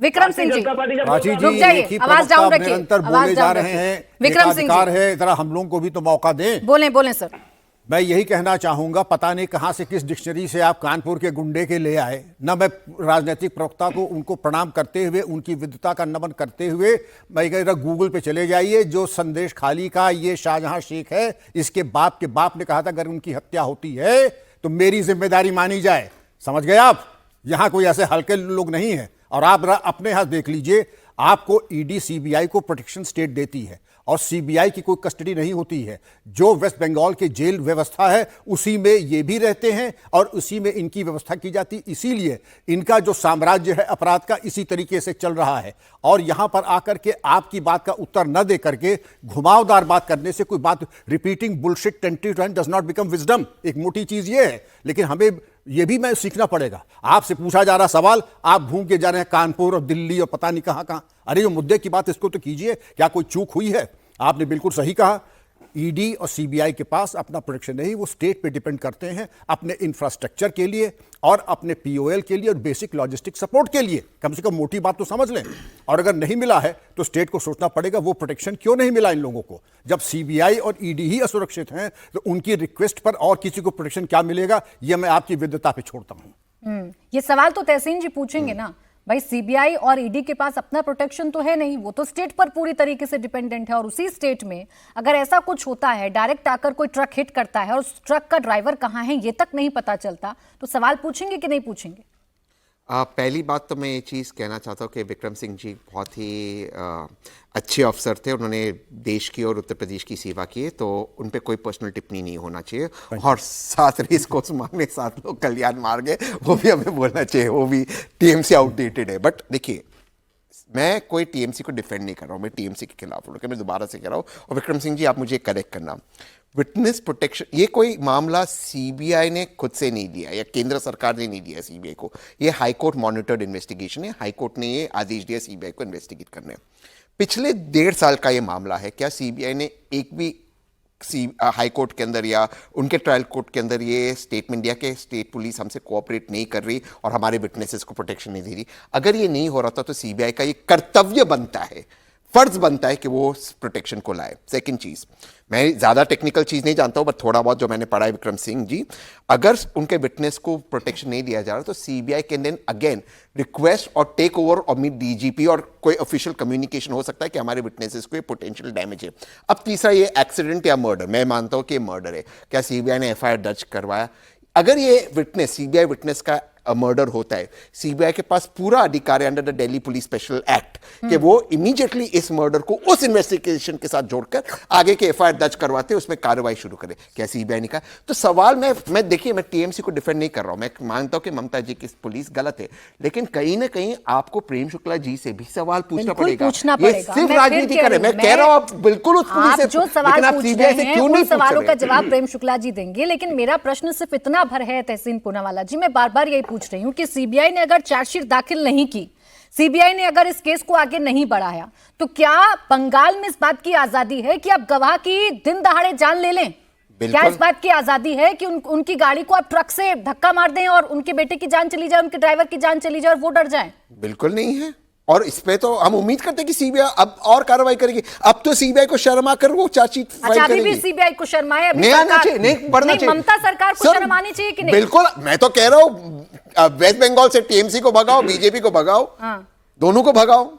विक्रम सिंह जी, प्राची जी, रुक जाइए, एक ही आवाज प्रवक्ता डाउन रखिए, निरंतर आवाज बोले जा डाउन रहे रखिए। हैं। विक्रम एक सिंह अधिकार जी, है, जरा हम लोगों को भी तो मौका दें। बोलें सर। मैं यही कहना चाहूंगा, पता नहीं कहां से किस डिक्शनरी से आप कानपुर के गुंडे के ले आए ना। मैं राजनीतिक प्रवक्ता को उनको प्रणाम करते हुए, उनकी विद्वता का नमन करते हुए, मैं कह रहा गूगल पे चले जाइए, जो संदेश खाली का ये शाहजहां शेख है, इसके बाप के बाप ने कहा था अगर उनकी हत्या होती है तो मेरी जिम्मेदारी मानी जाए। समझ गए आप? यहां कोई ऐसे हल्के लोग नहीं है। और आप अपने हाथ देख लीजिए, आपको ईडी सीबीआई को प्रोटेक्शन स्टेट देती है और सीबीआई की कोई कस्टडी नहीं होती है। जो वेस्ट बंगाल की जेल व्यवस्था है उसी में ये भी रहते हैं और उसी में इनकी व्यवस्था की जाती। इसीलिए इनका जो साम्राज्य है अपराध का इसी तरीके से चल रहा है। और यहां पर आकर के आपकी बात का उत्तर न दे करके घुमावदार बात करने से कोई बात, repeating bullshit 20 times does not become wisdom. एक मोटी चीज ये है, लेकिन हमें ये भी मैं सीखना पड़ेगा। आपसे पूछा जा रहा सवाल, आप घूम के जा रहे हैं कानपुर और दिल्ली और पता नहीं कहां कहां। अरे जो मुद्दे की बात इसको तो कीजिए, क्या कोई चूक हुई है? आपने बिल्कुल सही कहा, ईडी और सीबीआई के पास अपना प्रोटेक्शन नहीं, वो स्टेट पे डिपेंड करते हैं अपने इंफ्रास्ट्रक्चर के लिए और अपने पीओएल के लिए और बेसिक लॉजिस्टिक सपोर्ट के लिए। कम से कम मोटी बात तो समझ लें। और अगर नहीं मिला है तो स्टेट को सोचना पड़ेगा वो प्रोटेक्शन क्यों नहीं मिला इन लोगों को। जब सीबीआई और ईडी ही असुरक्षित हैं तो उनकी रिक्वेस्ट पर और किसी को प्रोटेक्शन क्या मिलेगा, यह मैं आपकी विद्वता पे छोड़ता हूं। ये सवाल तो तहसीन जी पूछेंगे ना भाई, सीबीआई और ईडी के पास अपना प्रोटेक्शन तो है नहीं, वो तो स्टेट पर पूरी तरीके से डिपेंडेंट है। और उसी स्टेट में अगर ऐसा कुछ होता है, डायरेक्ट आकर कोई ट्रक हिट करता है और उस ट्रक का ड्राइवर कहाँ है ये तक नहीं पता चलता, तो सवाल पूछेंगे कि नहीं पूछेंगे? पहली बात तो मैं ये चीज़ कहना चाहता हूँ कि विक्रम सिंह जी बहुत ही अच्छे अफसर थे। उन्होंने देश की और उत्तर प्रदेश की सेवा की है, तो उन पे कोई पर्सनल टिप्पणी नहीं होना चाहिए। और 7 रेस कोर्स मांगने 7 लोग कल्याण मार गए, वो भी हमें बोलना चाहिए, वो भी टीएमसी आउटडेटेड है। बट देखिए, मैं कोई टीएमसी को डिफेंड नहीं कर रहा हूँ, मैं टीएमसी के खिलाफ हूँ। मैं दोबारा से कह रहा हूँ, और विक्रम सिंह जी आप मुझे करेक्ट करना, विटनेस प्रोटेक्शन ये कोई मामला सीबीआई ने खुद से नहीं दिया या केंद्र सरकार ने नहीं दिया सीबीआई को। ये हाई कोर्ट मॉनिटर्ड इन्वेस्टिगेशन है, हाई कोर्ट ने ये आदेश दिया सीबीआई को इन्वेस्टिगेट करने। पिछले 1.5 साल का ये मामला है, क्या सीबीआई ने एक भी हाई कोर्ट के अंदर या उनके ट्रायल कोर्ट के अंदर ये स्टेटमेंट दिया कि स्टेट पुलिस हमसे कोऑपरेट नहीं कर रही और हमारे विटनेसेस को प्रोटेक्शन नहीं दे रही? अगर ये नहीं हो रहा था तो सीबीआई का ये कर्तव्य बनता है, फर्ज बनता है कि वो प्रोटेक्शन को लाए। सेकंड चीज, मैं ज्यादा टेक्निकल चीज नहीं जानता हूं, बट थोड़ा बहुत जो मैंने पढ़ा है विक्रम सिंह जी, अगर उनके विटनेस को प्रोटेक्शन नहीं दिया जा रहा तो CBI can then again request और टेक ओवर और मीट डीजीपी और कोई ऑफिशियल कम्युनिकेशन हो सकता है कि हमारे विटनेसेस को ये पोटेंशियल डैमेज है। अब तीसरा, ये एक्सीडेंट या मर्डर, मैं मानता हूं कि मर्डर है, क्या सीबीआई ने एफआईआर दर्ज करवाया? अगर ये विटनेस, सीबीआई विटनेस का मर्डर होता है, सीबीआई के पास पूरा अधिकार है under the Delhi police special act कि वो इमीडिएटली इस मर्डर को उस इन्वेस्टिगेशन के साथ जोड़कर आगे के एफआईआर दर्ज करवाते, उसमें कार्रवाई शुरू करे। क्या सीबीआई ने कहा? तो सवाल मैं देखिए, मैं टीएमसी को डिफेंड नहीं कर रहा हूं, मैं मानता हूं कि ममता जी की पुलिस गलत है, लेकिन कहीं ना कहीं आपको प्रेम शुक्ला जी से भी सवाल पूछना पड़ेगा। ये सिर्फ राजनीति करे, मैं कह रहा हूं आप बिल्कुल उस पुलिस से, जो सवाल पूछ रहे हैं उन सवालों का पूछ जवाब प्रेम शुक्ला जी देंगे। लेकिन मेरा प्रश्न सिर्फ इतना भर है तहसीन पूनावाला जी, मैं बार बार यही पूछ रही हूँ कि सीबीआई ने अगर चार्जशीट दाखिल नहीं की, सीबीआई ने अगर इस केस को आगे नहीं बढ़ाया, तो क्या बंगाल में इस बात की आजादी है कि आप गवाह की दिन दहाड़े जान ले लें? क्या इस बात की आजादी है कि उनकी गाड़ी को आप ट्रक से धक्का मार दें और उनके बेटे की जान चली जाए, उनके ड्राइवर की जान चली जाए और वो डर जाए? बिल्कुल नहीं है। और इस पे तो हम उम्मीद करते हैं कि सीबीआई अब और कार्रवाई करेगी। अब तो सीबीआई को शर्म आकर वो चार्जशीट फाइल करेगी। अभी भी सीबीआई को शर्म आए? नहीं आना चाहिए, नहीं बढ़ना चाहिए। ममता सरकार को शर्म आनी चाहिए कि नहीं? बिल्कुल, मैं तो कह रहा हूं वेस्ट बंगाल से टीएमसी को भगाओ, बीजेपी को भगाओ, दोनों को भगाओ।